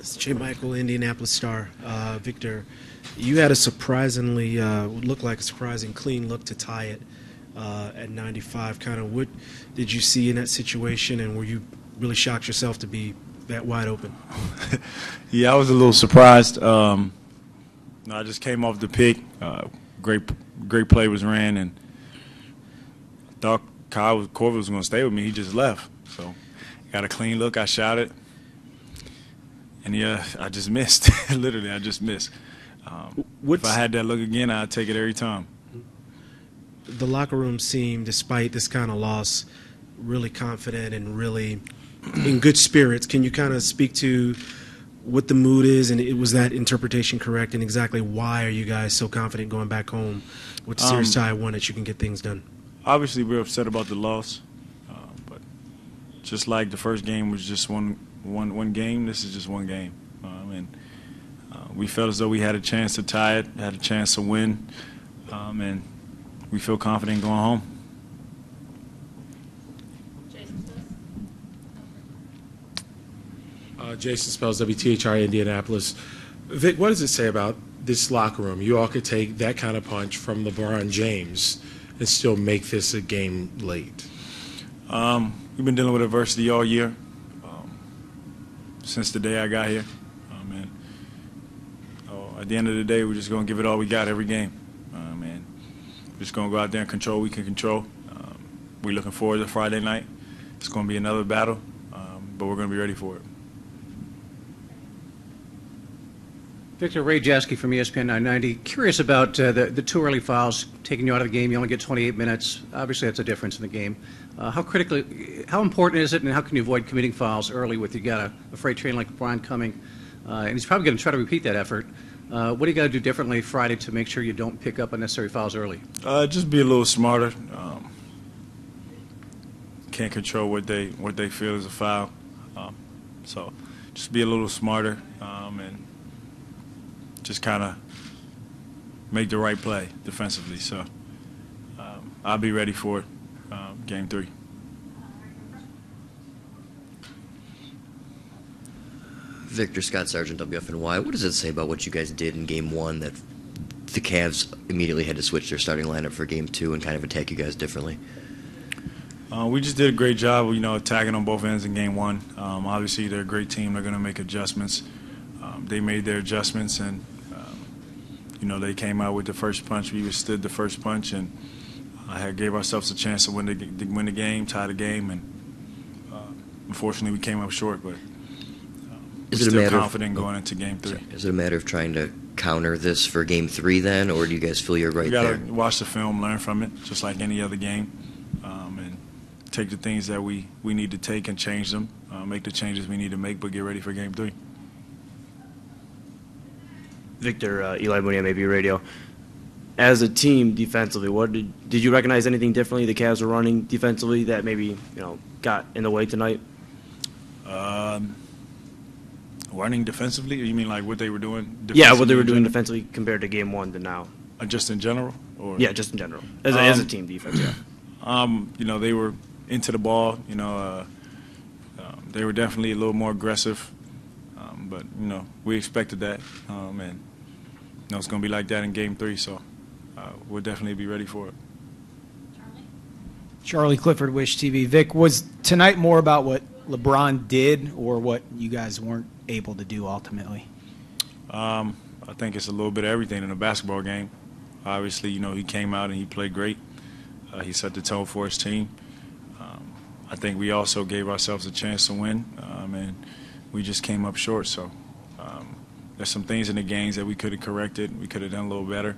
It's J. Michael, Indianapolis Star. Victor, you had a surprisingly, looked like a surprising clean look to tie it at 95. Kind of what did you see in that situation, and were you really shocked yourself to be that wide open? Yeah, I was a little surprised. I just came off the pick. Great play was ran, and I thought Corver was going to stay with me. He just left. So got a clean look. I shot it. And, yeah, I just missed. Literally, I just missed. If I had that look again, I'd take it every time. The locker room seemed, despite this kind of loss, really confident and really in good spirits. Can you kind of speak to what the mood is, and was that interpretation correct, and exactly why are you guys so confident going back home with the series tie 1 that you can get things done? Obviously, we're upset about the loss. But just like the first game was just one game, this is just one game. And we felt as though we had a chance to tie it, had a chance to win, and we feel confident going home. Jason Spells, WTHR Indianapolis. Vic, what does it say about this locker room? You all could take that kind of punch from LeBron James and still make this a game late. We've been dealing with adversity all year. Since the day I got here. At the end of the day, we're just going to give it all we got every game. And we're just going to go out there and control what we can control. We're looking forward to Friday night. It's going to be another battle, but we're going to be ready for it. Victor, Ray Jasky from ESPN 990. Curious about the two early fouls taking you out of the game. You only get 28 minutes. Obviously, that's a difference in the game. How important is it, and how can you avoid committing fouls early with you got a freight train like LeBron coming? And he's probably going to try to repeat that effort. What do you got to do differently Friday to make sure you don't pick up unnecessary fouls early? Just be a little smarter. Can't control what they feel is a foul. So just be a little smarter and just kind of make the right play defensively. So I'll be ready for it, Game 3. Victor, Scott Sargent, WFNY. What does it say about what you guys did in Game 1 that the Cavs immediately had to switch their starting lineup for Game 2 and kind of attack you guys differently? We just did a great job, attacking on both ends in Game 1. Obviously, they're a great team. They're going to make adjustments. They made their adjustments, and they came out with the first punch. We withstood the first punch, and gave ourselves a chance to win the game, tie the game, and unfortunately, we came up short. But we're still confident going into Game 3. Is it a matter of trying to counter this for Game 3 then, or do you guys feel you're right there? We got to watch the film, learn from it, just like any other game, and take the things that we need to take and change them, make the changes we need to make, but get ready for Game 3. Victor, Eli Mooney, maybe Radio. As a team defensively, did you recognize anything differently the Cavs were running defensively that maybe got in the way tonight? Running defensively? Or you mean like what they were doing? Yeah, what they were doing defensively compared to Game 1 to now. Just in general? Or? Yeah, just in general. As a team defense, yeah. They were into the ball. They were definitely a little more aggressive. But we expected that, and it's going to be like that in Game 3. So we'll definitely be ready for it. Charlie Clifford, Wish TV. Vic, was tonight more about what LeBron did or what you guys weren't able to do ultimately? I think it's a little bit of everything in a basketball game. Obviously, he came out and he played great. He set the tone for his team. I think we also gave ourselves a chance to win, and we just came up short. So there's some things in the games that we could have corrected. We could have done a little better,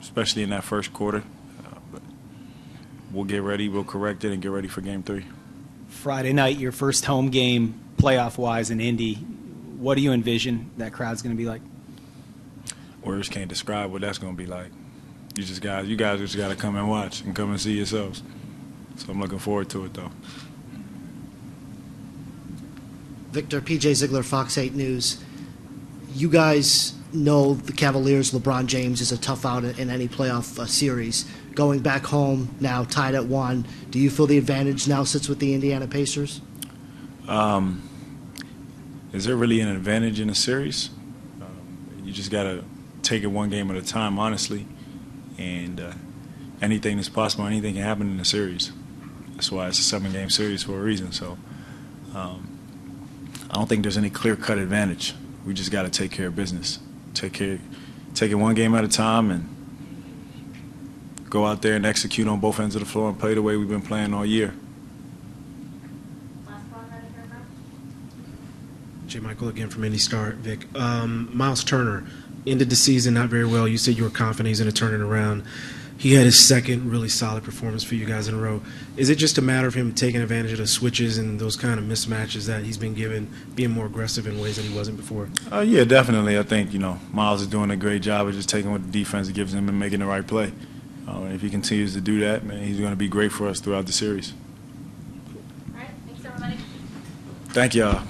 especially in that first quarter. But we'll get ready, we'll correct it, and get ready for Game 3. Friday night, your first home game, playoff-wise in Indy. What do you envision that crowd's going to be like? Words can't describe what that's going to be like. You guys just got to come and watch and come and see yourselves. So I'm looking forward to it, though. Victor, P.J. Ziegler, Fox 8 News. You guys know the Cavaliers, LeBron James is a tough out in any playoff series. Going back home now, tied at 1, do you feel the advantage now sits with the Indiana Pacers? is there really an advantage in a series? You just got to take it one game at a time, honestly. And anything is possible. Anything can happen in a series. That's why it's a 7-game series for a reason. So I don't think there's any clear-cut advantage. We just got to take care of business. Take it one game at a time and go out there and execute on both ends of the floor and play the way we've been playing all year. J. Michael again from Indy Star, Vic. Miles Turner ended the season not very well. You said you were confident he's going to turn it around. He had his second really solid performance for you guys in a row. Is it just a matter of him taking advantage of the switches and those kind of mismatches that he's been given, being more aggressive in ways that he wasn't before? Yeah, definitely. I think, Miles is doing a great job of just taking what the defense gives him and making the right play. If he continues to do that, man, he's going to be great for us throughout the series. All right, thanks everybody. Thank y'all.